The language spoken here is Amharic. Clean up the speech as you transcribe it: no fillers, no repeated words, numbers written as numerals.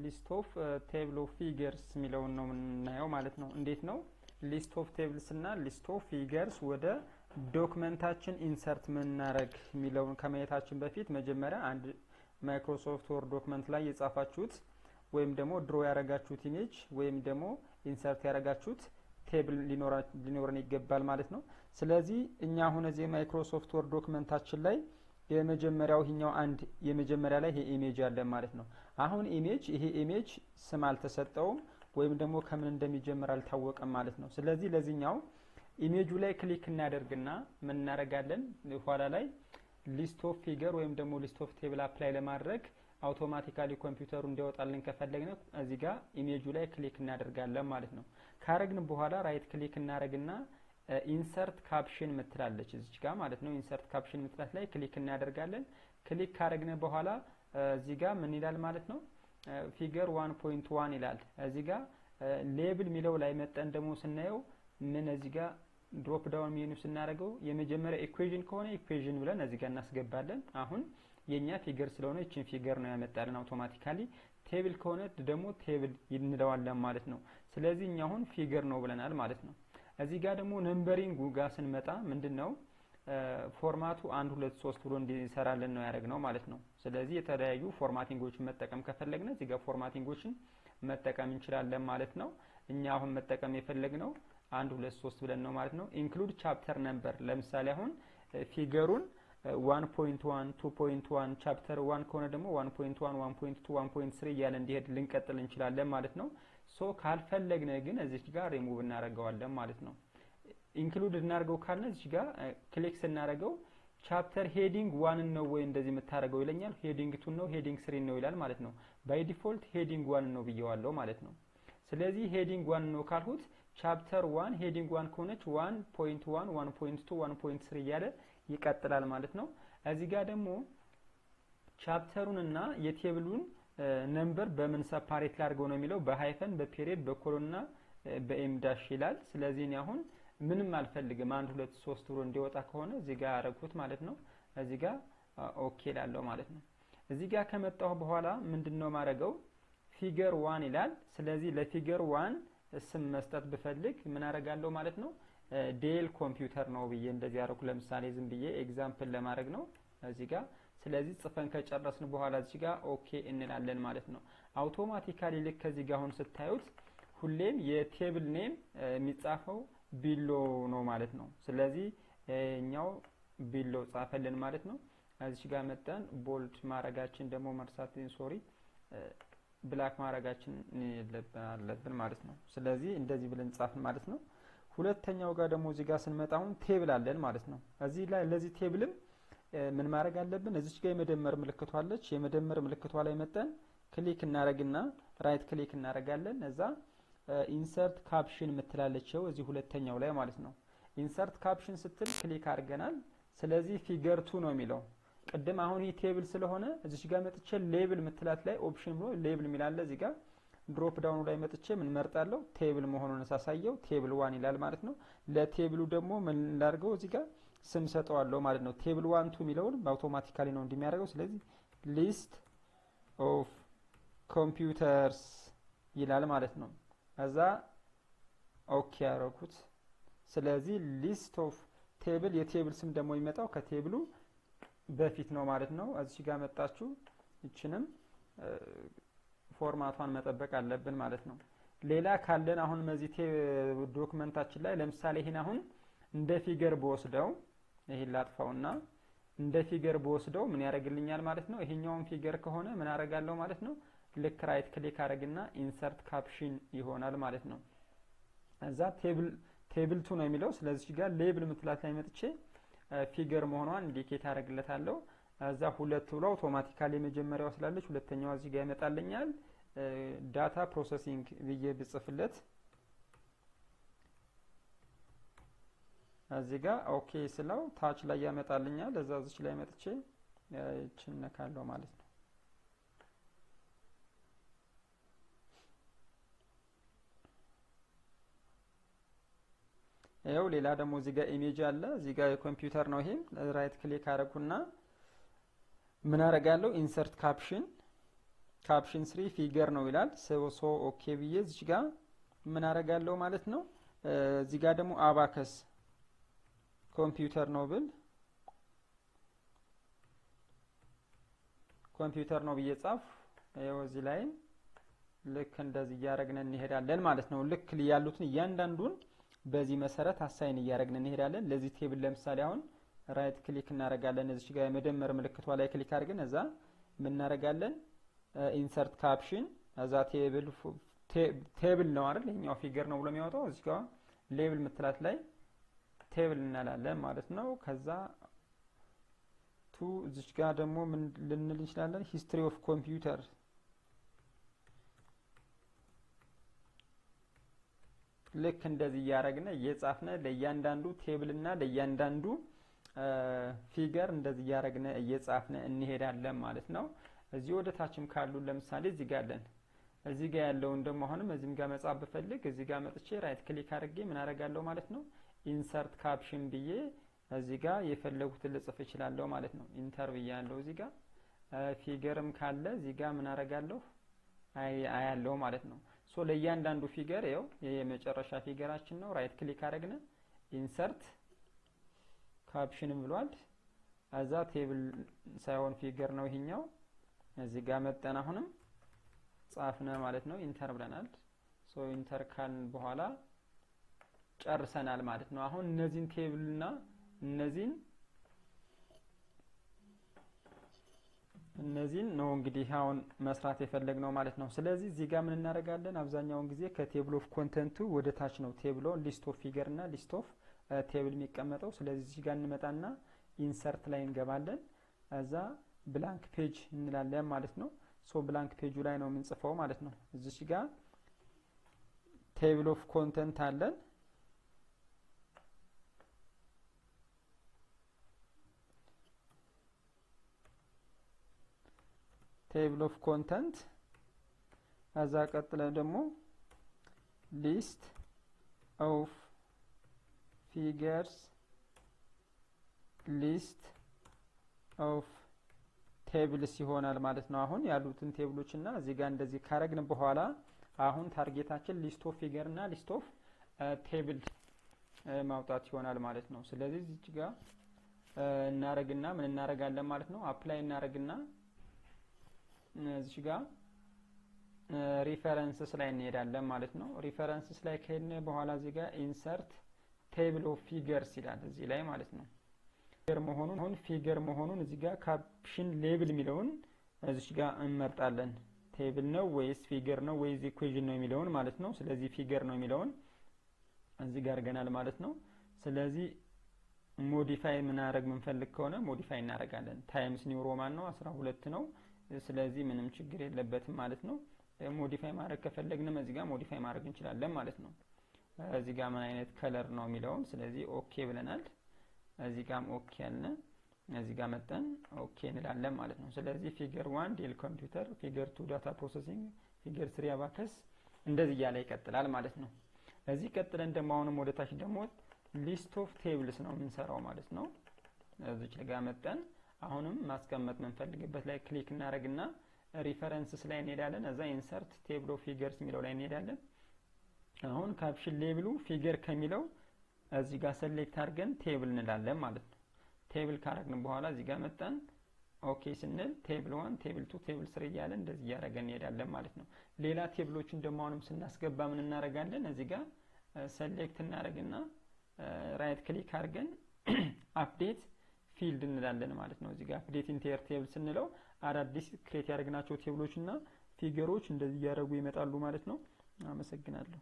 ሊስት ኦፍ ቴብል ኦፍ ፊገርስ የሚለውን ነው የምናየው ማለት ነው። እንዴት ነው ሊስት ኦፍ ቴብልስ እና ሊስት ኦፍ ፊገርስ ወደ ዶክመንታችን ኢንሰርት ምናረግ የሚለውን ከማየታችን በፊት መጀመሪያ አንድ ማይክሮሶፍት ወርድ ዶክመንት ላይ የጻፋችሁት ወይም ደግሞ ድሮ ያረጋችሁት ኢሜጅ ወይም ደግሞ ኢንሰርት ያረጋችሁት ቴብል ሊኖረን ይገባል ማለት ነው። ስለዚህ እኛ አሁን እዚህ ማይክሮሶፍት ወርድ ዶክመንታችን ላይ የመጀመሪያው ይሄኛው አንድ የመጀመሪያ ላይ ይሄ ኢሜጅ አለ ማለት ነው። አሁን ይሄ ኢሜጅ ስም አልተሰጠውም ወይም ደግሞ ከምን እንደሚጀምር አልታወቀም ማለት ነው። ስለዚህ ለዚህኛው ኢሜጁ ላይ ክሊክ እናደርግና ምን እናደርጋለን ኋላ ላይ ሊስት ኦፍ ፊገር ወይም ደግሞ ሊስት ኦፍ ቴብል አፕላይ ለማድረግ አውቶማቲካሊ ኮምፒውተሩ እንዲያወጣልን ከፈለግን እዚህ ጋር ኢሜጁ ላይ ክሊክ እናደርጋለን ማለት ነው። ካረግን በኋላ ራይት ክሊክ እናደርግና ኢንሰርት ካፕሽን ምትላለች እዚህ ጋር ማለት ነው። ኢንሰርት ካፕሽን ምትላት ላይ ክሊክ እናደርጋለን። ክሊክ ካረግን በኋላ እዚህ ጋር ምን ይላል ማለት ነው ፊገር 1.1 ይላል። እዚህ ጋር ሌብል ሚለው ላይ መጠን ደግሞ ስናየው ምን እዚህ ጋር ድሮፕ ዳውን ሜኑ ስናደርገው የመጀመሪያ ኢኩዌሽን ከሆነ ኢኩዌሽን ብለን እዚህ ጋር እናስገባለን። አሁን የኛ ፊገር ስለሆነ እቺን ፊገር ነው ያመጣልን አውቶማቲካሊ። ቴብል ከሆነ ደግሞ ቴብል እንለዋለን ማለት ነው። ስለዚህ እኛ አሁን ፊገር ነው ብለናል ማለት ነው። እዚህ ጋር ደግሞ ነምበሪንግ ጋር ስንመጣ ምንድነው ፎርማቱ 1 2 3 ብሎ እንዲሰራልን ነው ያደረግነው ማለት ነው። ስለዚህ የተለያዩ ፎርማቲንጎችን መጠቀም ከፈለግን እዚህ ጋር ፎርማቲንጎችን መጠቀም እንችላለን ማለት ነው። እኛ አሁን መጠቀም የፈለግነው 1 2 3 ብለን ነው ማለት ነው። ኢንክሉድ ቻፕተር ነምበር ለምሳሌ አሁን ፊገሩን 1.1 2.1 ቻፕተር 1 ከሆነ ደግሞ 1.1 1.2 1.3 እያለ እንዲሄድ ልንቀጥል እንችላለን ማለት ነው። ሶ ካልፈለግነ ግን እዚህ ጋር ሪሙቭ እናደርገዋለን ማለት ነው። ኢንክሉድ እናደርገው ካልን እዚህ ጋር ክሊክ ስናደርገው ቻፕተር ሄዲንግ 1 ነው ወይ እንደዚህ የምታደርገው ይለኛል። ሄዲንግ 2 ነው ሄዲንግ 3 ነው ይላል ማለት ነው። ባይ ዲፎልት ሄዲንግ 1 ነው ብየዋለሁ ማለት ነው። ስለዚህ ሄዲንግ 1 ነው ካልሁት ቻፕተር 1 ሄዲንግ 1 ከሆነች 1.1 1.2 1.3 እያለ ይቀጥላል ማለት ነው። እዚህ ጋር ደግሞ ቻፕተሩንና የቴብሉን ነምበር በምን ሰፓሬት ላድርገው ነው የሚለው በሃይፈን በፔሪድ በኮሎንና በኤም ዳሽ ይላል። ስለዚህ እኔ አሁን ምንም አልፈልግም 1 2 3 ብሎ እንዲወጣ ከሆነ እዚህ ጋር አረኩት ማለት ነው። እዚህ ጋር ኦኬ ላለው ማለት ነው። እዚህ ጋር ከመጣው በኋላ ምንድነው ማረገው ፊገር 1 ይላል። ስለዚህ ለፊገር 1 ስም መስጠት ብፈልግ ምን አረጋለሁ ማለት ነው ዴል ኮምፒውተር ነው ብዬ እንደዚህ አረኩ። ለምሳሌ ዝም ብዬ ኤግዛምፕል ለማድረግ ነው እዚህ ጋር። ስለዚህ ጽፈን ከጨረስን በኋላ እዚህ ጋር ኦኬ እንላለን ማለት ነው። አውቶማቲካሊ ልክ ከዚህ ጋር አሁን ስታዩት ሁሌም የቴብል ኔም የሚጻፈው ቢሎ ነው ማለት ነው። ስለዚህ እኛው ቢሎ ጻፈልን ማለት ነው። እዚህ ጋር መጣን ቦልድ ማረጋችን ደግሞ መርሳትን ሶሪ ብላክ ማረጋችን አለብን ማለት ነው። ስለዚህ እንደዚህ ብለን ጻፍን ማለት ነው። ሁለተኛው ጋር ደግሞ እዚህ ጋር ስንመጣ አሁን ቴብል አለን ማለት ነው። እዚህ ላይ ለዚህ ቴብልም ምን ማድረግ አለብን እዚህ ጋር የመደመር ምልክቷ አለች። የመደመር ምልክቷ ላይ መጣን ክሊክ እናረግና ራይት ክሊክ እናረጋለን። እዛ ኢንሰርት ካፕሽን ምትላለችው እዚህ ሁለተኛው ላይ ማለት ነው። ኢንሰርት ካፕሽን ስትል ክሊክ አድርገናል። ስለዚህ ፊገር 2 ነው የሚለው ቅድም አሁን ይሄ ቴብል ስለሆነ እዚህ ጋር መጥቼ ሌብል ምትላት ላይ ኦፕሽን ብሎ ሌብል ሚላል እዚህ ጋር ድሮፕ ዳውን ላይ መጥቼ ምን መርጣለሁ ቴብል መሆኑን ሳሳየው ቴብል 1 ይላል ማለት ነው። ለቴብሉ ደግሞ ምን ላድርገው እዚህ ጋር ስም ሰጠዋለሁ ማለት ነው። ቴብል 1 2 ሚለውን አውቶማቲካሊ ነው እንደሚያደርገው። ስለዚህ ሊስት ኦፍ ኮምፒውተርስ ይላል ማለት ነው። እዛ ኦኬ ያረኩት። ስለዚህ ሊስት ኦፍ ቴብል የቴብል ስም ደግሞ የሚመጣው ከቴብሉ በፊት ነው ማለት ነው። እዚህ ጋር መጣችሁ እቺንም ፎርማቷን መጠበቅ አለብን ማለት ነው። ሌላ ካለን አሁን መዚህ ዶክመንታችን ላይ ለምሳሌ ይሄን አሁን እንደ ፊገር በወስደው ይሄን ላጥፋውና እንደ ፊገር በወስደው ምን ያደርግልኛል ማለት ነው። ይሄኛውን ፊገር ከሆነ ምን አደርጋለሁ ማለት ነው ልክ ራይት ክሊክ አድርግና ኢንሰርት ካፕሽን ይሆናል ማለት ነው። እዛ ቴብል 2 ነው የሚለው። ስለዚህ ጋር ሌብል ምትላት ላይ መጥቼ ፊገር መሆኗን ኢንዲኬት አደርግለታለሁ። እዛ 2 ብሎ አውቶማቲካሊ የመጀመሪያው ስላለች ሁለተኛው እዚህ ጋር ይመጣልኛል። ዳታ ፕሮሰሲንግ ብዬ ብጽፍለት እዚህ ጋር ኦኬ ስለው ታች ላይ ያመጣልኛል። እዛ እዚህ ላይ መጥቼ እቺን ነካለው ማለት ነው። ይሄው ሌላ ደግሞ እዚህ ጋር ኢሜጅ አለ። እዚህ ጋር የኮምፒውተር ነው። ይሄም ራይት ክሊክ አረኩና ምን አረጋለሁ ኢንሰርት ካፕሽን ካፕሽን 3 ፊገር ነው ይላል። ሶ ኦኬ ብዬ እዚህ ጋር ምን አደርጋለሁ ማለት ነው። እዚህ ጋር ደግሞ አባከስ ኮምፒውተር ነው ብል ኮምፒውተር ነው ብዬ ጻፍ። ይኸው እዚህ ላይ ልክ እንደዚህ እያደረግን እንሄዳለን ማለት ነው። ልክ ያሉትን እያንዳንዱን በዚህ መሰረት አሳይን እያደረግን እንሄዳለን። ለዚህ ቴብል ለምሳሌ አሁን ራይት ክሊክ እናደርጋለን። እዚህ ጋር የመደመር ምልክቷ ላይ ክሊክ አድርገን እዛ ምን እናደርጋለን ኢንሰርት ካፕሽን እዛ ቴብል ነው አይደል? ይሄኛው ፊገር ነው ብሎ የሚያወጣው እዚህ ጋር ሌብል ምትላት ላይ ቴብል እናላለን ማለት ነው። ከዛ እዚህ ጋር ደግሞ ምን ልንል እንችላለን? ሂስትሪ ኦፍ ኮምፒውተር ልክ እንደዚህ እያደረግን እየጻፍን ለእያንዳንዱ ቴብል እና ለእያንዳንዱ ፊገር እንደዚህ እያደረግን እየጻፍን እንሄዳለን ማለት ነው። እዚህ ወደ ታችም ካሉ ለምሳሌ እዚህ ጋር አለን። እዚህ ጋር ያለውን ደግሞ አሁንም እዚህም ጋር መጻፍ ብፈልግ እዚህ ጋር መጥቼ ራይት ክሊክ አድርጌ ምን አደርጋለሁ ማለት ነው ኢንሰርት ካፕሽን ብዬ እዚህ ጋር የፈለጉትን ልጽፍ እችላለሁ ማለት ነው። ኢንተር ብያለሁ። እዚህ ጋር ፊገርም ካለ እዚህ ጋር ምን አደርጋለሁ አያለሁ ማለት ነው። ሶ ለእያንዳንዱ ፊገር ይኸው የመጨረሻ ፊገራችን ነው። ራይት ክሊክ አደረግን ኢንሰርት ካፕሽንም ብሏል። እዛ ቴብል ሳይሆን ፊገር ነው ይሄኛው። እዚህ ጋር መጠን አሁንም ጻፍነ ማለት ነው። ኢንተር ብለናል። ሶ ኢንተር ካልን በኋላ ጨርሰናል ማለት ነው። አሁን እነዚህን ቴብልና እነዚህን ነው እንግዲህ አሁን መስራት የፈለግነው ማለት ነው። ስለዚህ እዚህ ጋር ምን እናደርጋለን? አብዛኛውን ጊዜ ከቴብል ኦፍ ኮንተንቱ ወደ ታች ነው ቴብሎ ሊስት ኦፍ ፊገር እና ሊስት ኦፍ ቴብል የሚቀመጠው። ስለዚህ እዚህ ጋር እንመጣና ኢንሰርት ላይ እንገባለን። እዛ ብላንክ ፔጅ እንላለን ማለት ነው። ሶ ብላንክ ፔጁ ላይ ነው የምንጽፈው ማለት ነው። እዚህ ጋር ቴብል ኦፍ ኮንተንት አለን። ቴብል ኦፍ ኮንተንት እዛ ቀጥለን ደግሞ ሊስት ኦፍ ፊገርስ ሊስት ኦፍ ቴብልስ ይሆናል ማለት ነው። አሁን ያሉትን ቴብሎች እና እዚህ ጋር እንደዚህ ካረግን በኋላ አሁን ታርጌታችን ሊስት ኦፍ ፊገር እና ሊስት ኦፍ ቴብል ማውጣት ይሆናል ማለት ነው። ስለዚህ እዚህ ጋር እናረግና ምን እናረጋለን ማለት ነው አፕላይ እናረግና እዚህ ጋር ሪፈረንስስ ላይ እንሄዳለን ማለት ነው። ሪፈረንስስ ላይ ከሄድን በኋላ እዚህ ጋር ኢንሰርት ቴብል ኦፍ ፊገርስ ይላል እዚህ ላይ ማለት ነው። ፊገር መሆኑን እዚህ ጋር ካፕሽን ሌብል የሚለውን እዚህ ጋር እንመርጣለን። ቴብል ነው ወይስ ፊገር ነው ወይስ ኢኩዌሽን ነው የሚለውን ማለት ነው። ስለዚህ ፊገር ነው የሚለውን እዚህ ጋር አድርገናል ማለት ነው። ስለዚህ ሞዲፋይ ምናረግ ምንፈልግ ከሆነ ሞዲፋይ እናረጋለን። ታይምስ ኒው ሮማን ነው 12 ነው። ስለዚህ ምንም ችግር የለበትም ማለት ነው። ሞዲፋይ ማድረግ ከፈለግንም እዚህ ጋር ሞዲፋይ ማድረግ እንችላለን ማለት ነው። እዚህ ጋር ምን አይነት ከለር ነው የሚለውን ስለዚህ ኦኬ ብለናል። እዚህ ጋርም ኦኬ አለ። እዚህ ጋር መጠን ኦኬ እንላለን ማለት ነው። ስለዚህ ፊገር 1 ዴል ኮምፒውተር፣ ፊገር 2 ዳታ ፕሮሰሲንግ፣ ፊገር 3 አባከስ እንደዚህ እያለ ይቀጥላል ማለት ነው። እዚህ ቀጥለን ደግሞ አሁንም ወደ ታች ደግሞ ሊስት ኦፍ ቴብልስ ነው የምንሰራው ማለት ነው። እዚህ ጋር መጠን አሁንም ማስቀመጥ መንፈልግበት ላይ ክሊክ እናደርግና ሪፈረንስስ ላይ እንሄዳለን። እዛ ኢንሰርት ቴብል ኦፍ ፊገርስ የሚለው ላይ እንሄዳለን። አሁን ካፕሽን ሌብሉ ፊገር ከሚለው እዚህ ጋር ሰሌክት አድርገን ቴብል እንላለን ማለት ነው። ቴብል ካረግን በኋላ እዚህ ጋር መጣን ኦኬ ስንል ቴብል 1 ቴብል 2 ቴብል 3 እያለ እንደዚህ እያደረገን እንሄዳለን ማለት ነው። ሌላ ቴብሎችን ደግሞ አሁንም ስናስገባ ምን እናደርጋለን? እዚህ ጋር ሰሌክት እናደርግና ራይት ክሊክ አድርገን አፕዴት ፊልድ እንላለን ማለት ነው። እዚህ ጋር አፕዴት ኢንተር ቴብል ስንለው አዳዲስ ክሬት ያደረግናቸው ቴብሎችና ፊገሮች እንደዚህ እያደረጉ ይመጣሉ ማለት ነው። አመሰግናለሁ።